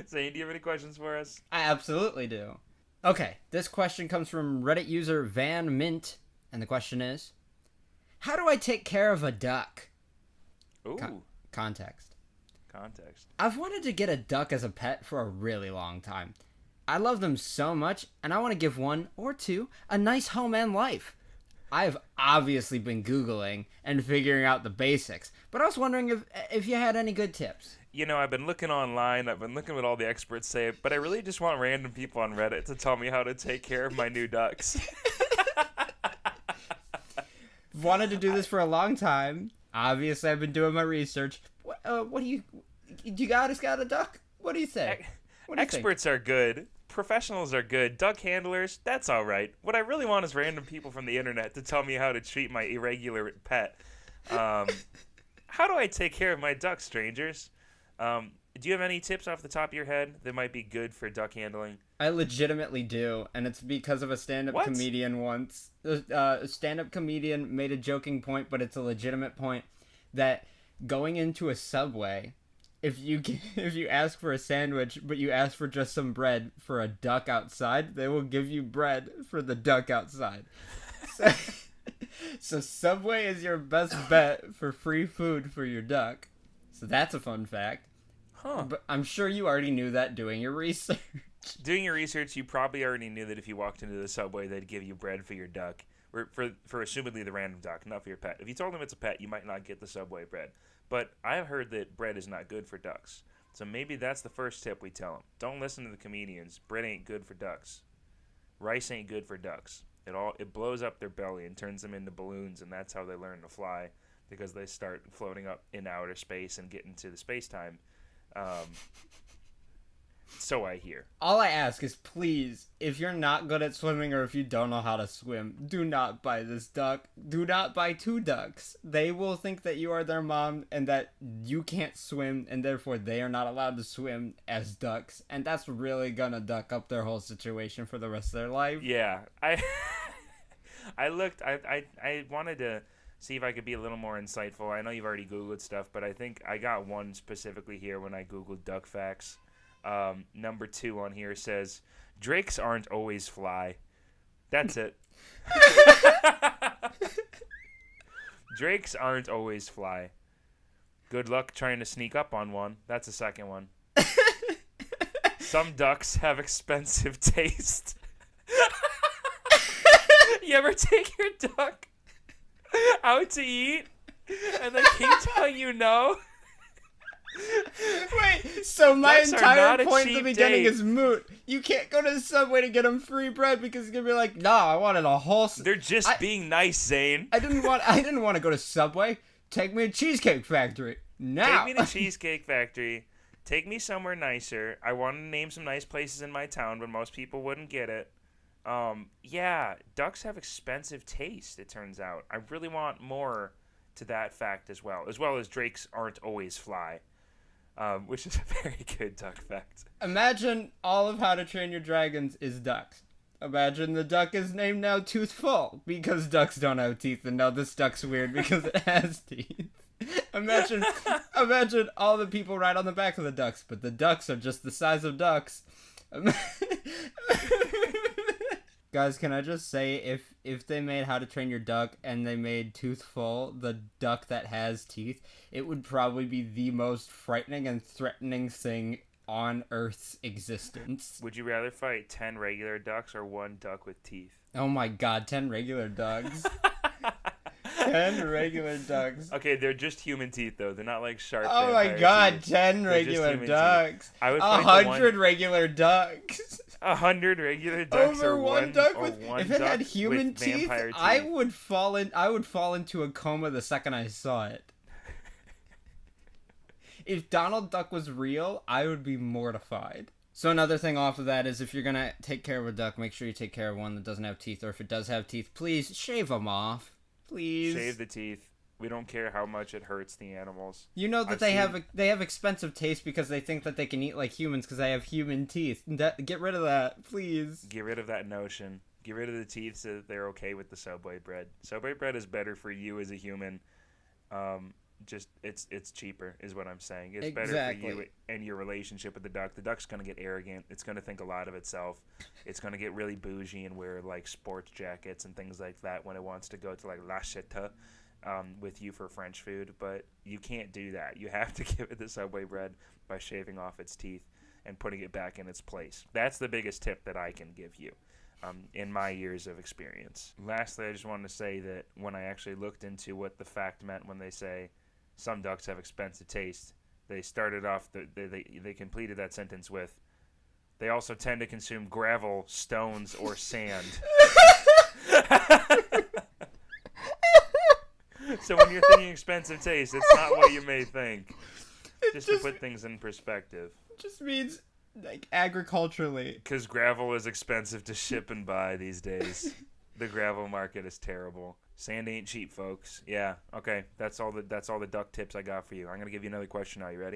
Zane, do you have any questions for us? I absolutely do. Okay, this question comes from Reddit user Van Mint, and the question is, how do I take care of a duck? Ooh, Context. context. I've wanted to get a duck as a pet for a really long time. I love them so much, and I want to give one or two a nice home and life. I've obviously been Googling and figuring out the basics, but I was wondering if you had any good tips. You know, I've been looking online, I've been looking what all the experts say, but I really just want random people on Reddit to tell me how to take care of my new ducks. Wanted to do this for a long time. Obviously, I've been doing my research. What do you guys got a duck? What do you say? What do you Experts are good. Professionals are good. Duck handlers, that's all right. What I really want is random people from the internet to tell me how to treat my irregular pet. How do I take care of my ducks, strangers? Do you have any tips off the top of your head that might be good for duck handling? I legitimately do, and it's because of a stand-up comedian once. A stand-up comedian made a joking point, but it's a legitimate point, that going into a Subway, if you ask for a sandwich, but you ask for just some bread for a duck outside, they will give you bread for the duck outside. So Subway is your best bet for free food for your duck. So that's a fun fact. Huh. But I'm sure you already knew that doing your research. Doing your research, you probably already knew that if you walked into the Subway, they'd give you bread for your duck. For assumedly the random duck, not for your pet. If you told them it's a pet, you might not get the Subway bread. But I've heard that bread is not good for ducks. So maybe that's the first tip we tell them. Don't listen to the comedians. Bread ain't good for ducks. Rice ain't good for ducks. It blows up their belly and turns them into balloons, and that's how they learn to fly, because they start floating up in outer space and get into the space-time. So I hear. All I ask is, please, if you're not good at swimming or if you don't know how to swim, do not buy this duck. Do not buy two ducks. They will think that you are their mom and that you can't swim, and therefore they are not allowed to swim as ducks. And that's really gonna duck up their whole situation for the rest of their life. Yeah. I looked, I wanted to see if I could be a little more insightful. I know you've already Googled stuff, but I think I got one specifically here when I Googled duck facts. Number 2 on here says, drakes aren't always fly. That's it. Drakes aren't always fly. Good luck trying to sneak up on one. That's the second one. Some ducks have expensive taste. You ever take your duck out to eat and they keep telling you no? Wait, so my Ducks are entire not a point at the cheap beginning date. is moot. You can't go to the Subway to get them free bread because you're gonna be like, no, I wanted a whole. They're just being nice, Zane. I didn't want to go to Subway. Take me to Cheesecake Factory now. Take me to Cheesecake Factory. Take me somewhere nicer. I want to name some nice places in my town, but most people wouldn't get it. Yeah, ducks have expensive taste, it turns out. I really want more to that fact as well as drakes aren't always fly, which is a very good duck fact. Imagine all of How to Train Your Dragons is ducks. Imagine the duck is named now Toothful because ducks don't have teeth, and now this duck's weird because it has teeth. Imagine all the people ride on the back of the ducks, but the ducks are just the size of ducks. Guys, can I just say, if they made How to Train Your Duck and they made Toothful, the duck that has teeth, it would probably be the most frightening and threatening thing on Earth's existence. Would you rather fight 10 regular ducks or one duck with teeth? Oh my god, 10 regular ducks. 10 regular ducks. Okay, they're just human teeth, though. They're not like sharp. Oh my god, 10 regular ducks. I would 100 regular ducks. 100 regular ducks Over or one duck or with, one if it duck had human with teeth, vampire teeth. I would fall into a coma the second I saw it. If Donald Duck was real, I would be mortified. So another thing off of that is, if you're gonna take care of a duck, make sure you take care of one that doesn't have teeth, or if it does have teeth, please shave them off. Please. Shave the teeth. We don't care how much it hurts the animals. You know that they have expensive taste because they think that they can eat like humans because they have human teeth. Get rid of that, please. Get rid of that notion. Get rid of the teeth so that they're okay with the Subway bread. Subway bread is better for you as a human. just it's cheaper is what I'm saying. It's better for you and your relationship with the duck. The duck's gonna get arrogant. It's gonna think a lot of itself. It's gonna get really bougie and wear like sports jackets and things like that when it wants to go to like La Chita with you for French food. But you can't do that. You have to give it the Subway bread by shaving off its teeth and putting it back in its place. That's the biggest tip that I can give you. In my years of experience. Lastly, I just wanted to say that when I actually looked into what the fact meant when they say some ducks have expensive taste, they started off, they completed that sentence with, they also tend to consume gravel, stones, or sand. So when you're thinking expensive taste, it's not what you may think. Just to put things in perspective. It just means... like agriculturally, because gravel is expensive to ship and buy these days. The gravel market is terrible. Sand ain't cheap, folks. Yeah. Okay. That's all the duck tips I got for you. I'm gonna give you another question. Are you ready?